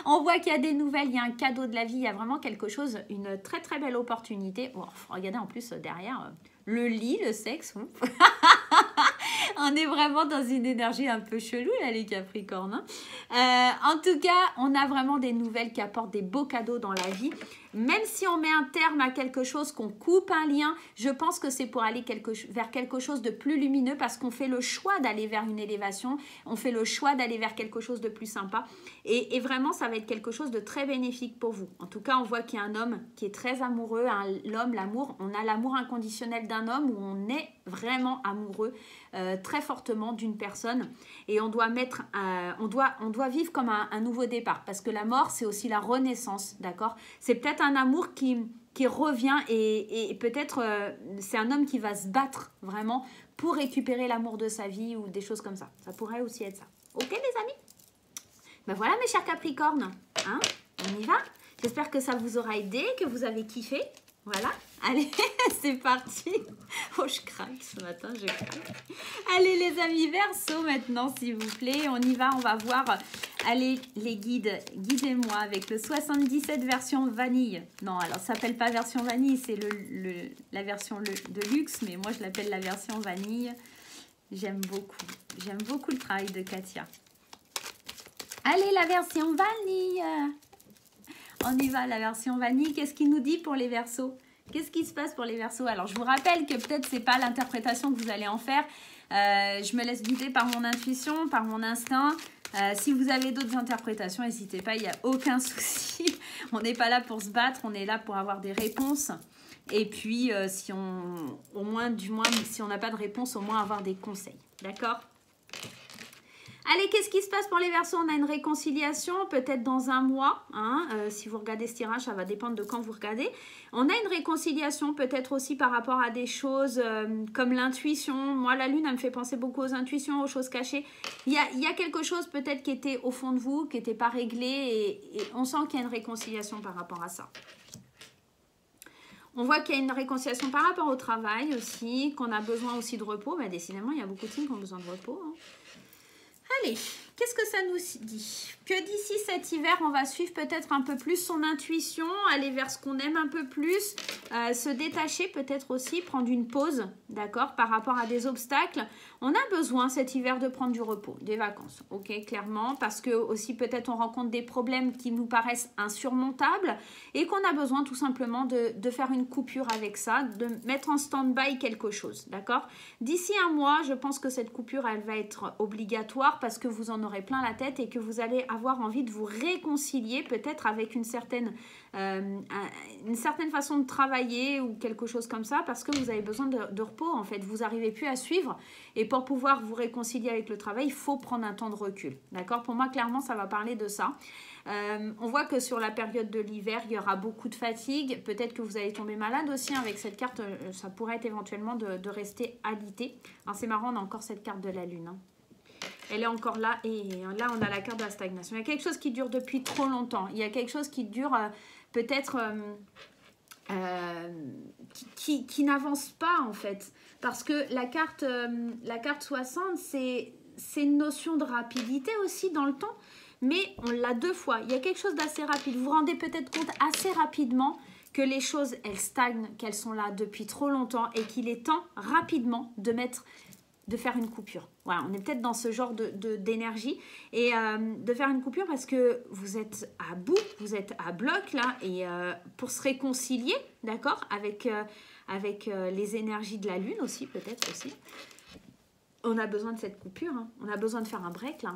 On voit qu'il y a des nouvelles. Il y a un cadeau de la vie. Il y a vraiment quelque chose, une très très belle opportunité. Oh, regardez en plus derrière le lit, le sexe. On est vraiment dans une énergie un peu chelou là, les Capricornes. Hein. En tout cas, on a vraiment des nouvelles qui apportent des beaux cadeaux dans la vie. Même si on met un terme à quelque chose, qu'on coupe un lien, je pense que c'est pour aller vers quelque chose de plus lumineux parce qu'on fait le choix d'aller vers une élévation, on fait le choix d'aller vers quelque chose de plus sympa. Et vraiment, ça va être quelque chose de très bénéfique pour vous. En tout cas, on voit qu'il y a un homme qui est très amoureux. L'homme, l'amour, on a l'amour inconditionnel d'un homme où on est vraiment amoureux très fortement d'une personne. Et on doit vivre comme un nouveau départ parce que la mort, c'est aussi la renaissance, d'accord? C'est peut-être un amour qui revient et peut-être c'est un homme qui va se battre vraiment pour récupérer l'amour de sa vie ou des choses comme ça. Ça pourrait aussi être ça. Ok les amis? Ben voilà mes chers Capricornes, hein, on y va. J'espère que ça vous aura aidé, que vous avez kiffé. Voilà, allez, c'est parti. Oh, je craque ce matin, je craque. Allez les amis Verseau maintenant, s'il vous plaît. On y va, on va voir. Allez, les guides, guidez-moi avec le 77 version vanille. Non, alors ça s'appelle pas version vanille, c'est la version de luxe, mais moi je l'appelle la version vanille. J'aime beaucoup le travail de Katia. Allez, la version vanille. On y va, la version vanille. Qu'est-ce qu'il nous dit pour les Verseaux? Qu'est-ce qui se passe pour les Verseaux? Alors, je vous rappelle que peut-être ce n'est pas l'interprétation que vous allez en faire. Je me laisse guider par mon intuition, par mon instinct. Si vous avez d'autres interprétations, n'hésitez pas, il n'y a aucun souci. On n'est pas là pour se battre, on est là pour avoir des réponses. Et puis, si on n'a pas de réponse, au moins avoir des conseils. D'accord? Allez, qu'est-ce qui se passe pour les Verseaux? On a une réconciliation, peut-être dans un mois. Hein, si vous regardez ce tirage, ça va dépendre de quand vous regardez. On a une réconciliation, peut-être aussi par rapport à des choses comme l'intuition. Moi, la Lune, elle me fait penser beaucoup aux intuitions, aux choses cachées. Il y a quelque chose peut-être qui était au fond de vous, qui n'était pas réglé. Et on sent qu'il y a une réconciliation par rapport à ça. On voit qu'il y a une réconciliation par rapport au travail aussi, qu'on a besoin aussi de repos. Bah, décidément, il y a beaucoup de signes qui ont besoin de repos. Hein. Allez, qu'est-ce que ça nous dit? Que d'ici cet hiver, on va suivre peut-être un peu plus son intuition, aller vers ce qu'on aime un peu plus, se détacher peut-être aussi, prendre une pause, d'accord, par rapport à des obstacles. On a besoin cet hiver de prendre du repos, des vacances, ok, clairement, parce que aussi peut-être on rencontre des problèmes qui nous paraissent insurmontables et qu'on a besoin tout simplement de faire une coupure avec ça, de mettre en stand-by quelque chose, d'accord. D'ici un mois, je pense que cette coupure, elle va être obligatoire parce que vous en aurez plein la tête et que vous allez avoir envie de vous réconcilier peut-être avec une certaine façon de travailler ou quelque chose comme ça parce que vous avez besoin de repos en fait. Vous n'arrivez plus à suivre et pour pouvoir vous réconcilier avec le travail, il faut prendre un temps de recul. D'accord? Pour moi, clairement, ça va parler de ça. On voit que sur la période de l'hiver, il y aura beaucoup de fatigue. Peut-être que vous allez tomber malade aussi avec cette carte. Ça pourrait être éventuellement de rester alité. Alors, c'est marrant, on a encore cette carte de la Lune. Hein. Elle est encore là et là on a la carte de la stagnation. Il y a quelque chose qui dure depuis trop longtemps. Il y a quelque chose qui dure peut-être qui n'avance pas en fait. Parce que la carte 60 c'est une notion de rapidité aussi dans le temps. Mais on l'a deux fois. Il y a quelque chose d'assez rapide. Vous vous rendez peut-être compte assez rapidement que les choses elles stagnent, qu'elles sont là depuis trop longtemps et qu'il est temps rapidement de faire une coupure. Voilà, on est peut-être dans ce genre d'énergie et de faire une coupure parce que vous êtes à bout, vous êtes à bloc là et pour se réconcilier, d'accord, avec les énergies de la Lune aussi, peut-être aussi, on a besoin de cette coupure, hein. On a besoin de faire un break là.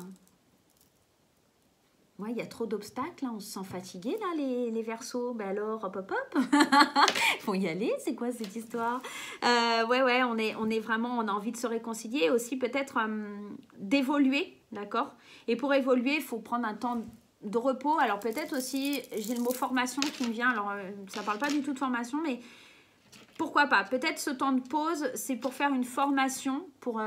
Ouais, il y a trop d'obstacles, hein. On se sent fatigué là, les Verseaux. Ben alors, hop, hop, hop. Faut y aller, c'est quoi cette histoire? Ouais, on est vraiment, on a envie de se réconcilier et aussi peut-être d'évoluer, d'accord? Et pour évoluer, il faut prendre un temps de repos. Alors peut-être aussi, j'ai le mot formation qui me vient. Alors, ça ne parle pas du tout de formation, mais pourquoi pas? Peut-être ce temps de pause, c'est pour faire une formation, pour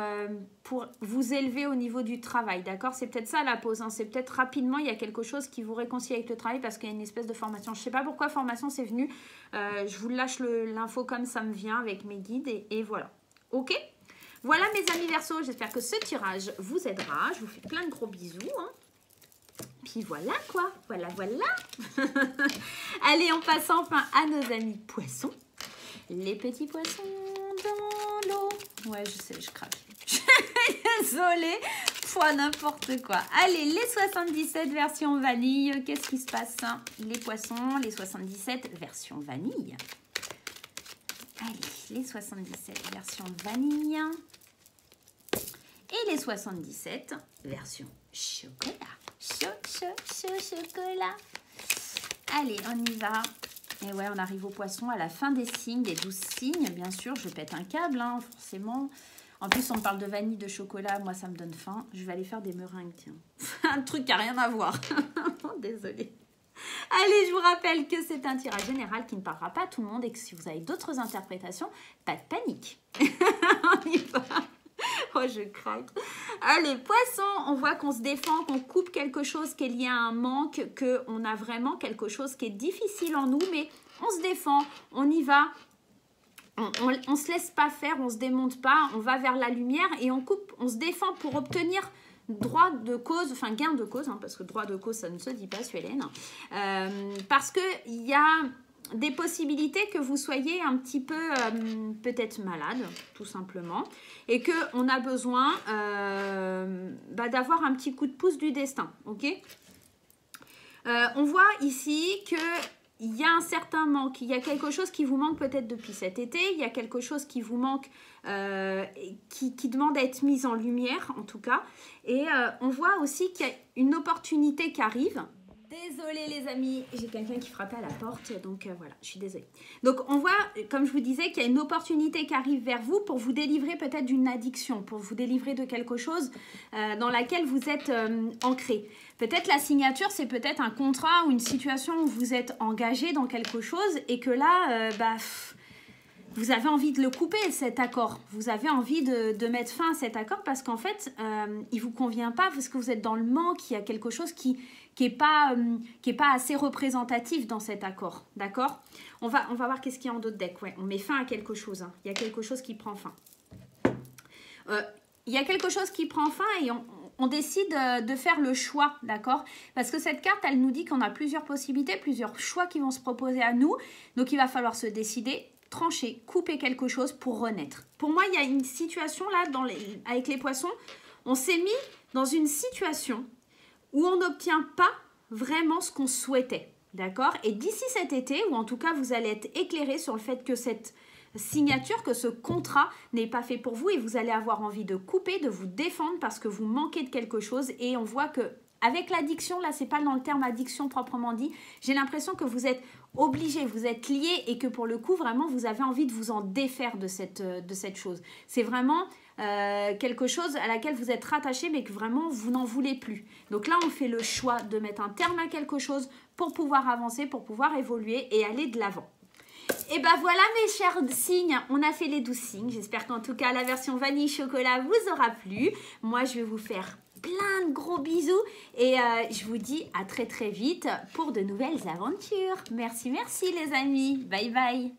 vous élever au niveau du travail, d'accord? C'est peut-être ça la pause, hein. C'est peut-être rapidement, il y a quelque chose qui vous réconcilie avec le travail parce qu'il y a une espèce de formation. Je ne sais pas pourquoi formation c'est venu. Je vous lâche l'info comme ça me vient avec mes guides et voilà. Ok? Voilà mes amis Verseaux, j'espère que ce tirage vous aidera. Je vous fais plein de gros bisous, hein. Puis voilà quoi, voilà. Allez, on passe enfin à nos amis Poissons. Les petits poissons dans l'eau. Ouais, je sais, je craque. Désolée, fois n'importe quoi. Allez, les 77 version vanille. Qu'est-ce qui se passe? Les poissons, les 77 version vanille. Allez, les 77 version vanille. Et les 77 version chocolat. Chocolat. Allez, on y va. Et ouais, on arrive aux poissons à la fin des signes, des 12 signes. Bien sûr, je pète un câble, hein, forcément. En plus, on me parle de vanille, de chocolat. Moi, ça me donne faim. Je vais aller faire des meringues, tiens. Un truc qui n'a rien à voir. Désolée. Allez, je vous rappelle que c'est un tirage général qui ne parlera pas à tout le monde et que si vous avez d'autres interprétations, pas de panique. On y va. Oh, je craque. Allez, poissons, on voit qu'on se défend, qu'on coupe quelque chose qui est lié à un manque, qu'on a vraiment quelque chose qui est difficile en nous, mais on se défend, on y va. On se laisse pas faire, on se démonte pas, on va vers la lumière et on coupe, on se défend pour obtenir droit de cause, enfin gain de cause, hein, parce que droit de cause, ça ne se dit pas, Suélène. Parce qu'il y a des possibilités que vous soyez un petit peu peut-être malade, tout simplement, et qu'on a besoin d'avoir un petit coup de pouce du destin, ok? On voit ici qu'il y a un certain manque, il y a quelque chose qui vous manque peut-être depuis cet été, il y a quelque chose qui vous manque, qui demande à être mise en lumière, en tout cas, et on voit aussi qu'il y a une opportunité qui arrive, Désolée les amis, j'ai quelqu'un qui frappait à la porte, donc voilà, je suis désolée. Donc on voit, comme je vous disais, qu'il y a une opportunité qui arrive vers vous pour vous délivrer peut-être d'une addiction, pour vous délivrer de quelque chose dans laquelle vous êtes ancré. Peut-être la signature, c'est peut-être un contrat ou une situation où vous êtes engagé dans quelque chose et que là, vous avez envie de le couper, cet accord. Vous avez envie de mettre fin à cet accord parce qu'en fait, il ne vous convient pas parce que vous êtes dans le manque. Il y a quelque chose qui n'est pas assez représentatif dans cet accord. D'accord ? On va voir qu'est-ce qu'il y a en d'autres decks. Ouais, on met fin à quelque chose. Hein. Il y a quelque chose qui prend fin. Il y a quelque chose qui prend fin et on décide de faire le choix, d'accord? Parce que cette carte, elle nous dit qu'on a plusieurs possibilités, plusieurs choix qui vont se proposer à nous. Donc, il va falloir se décider, trancher, couper quelque chose pour renaître. Pour moi, il y a une situation là, avec les poissons, on s'est mis dans une situation où on n'obtient pas vraiment ce qu'on souhaitait, d'accord? Et d'ici cet été, ou en tout cas, vous allez être éclairé sur le fait que cette signature, que ce contrat n'est pas fait pour vous et vous allez avoir envie de couper, de vous défendre parce que vous manquez de quelque chose et on voit que avec l'addiction, là c'est pas dans le terme addiction proprement dit, j'ai l'impression que vous êtes obligé, vous êtes lié et que pour le coup vraiment vous avez envie de vous en défaire de cette chose. C'est vraiment quelque chose à laquelle vous êtes rattaché mais que vraiment vous n'en voulez plus. Donc là on fait le choix de mettre un terme à quelque chose pour pouvoir avancer, pour pouvoir évoluer et aller de l'avant. Et ben voilà mes chers signes, on a fait les 12 signes. J'espère qu'en tout cas la version vanille chocolat vous aura plu. Moi je vais vous faire plein de gros bisous et je vous dis à très très vite pour de nouvelles aventures. Merci les amis, bye bye.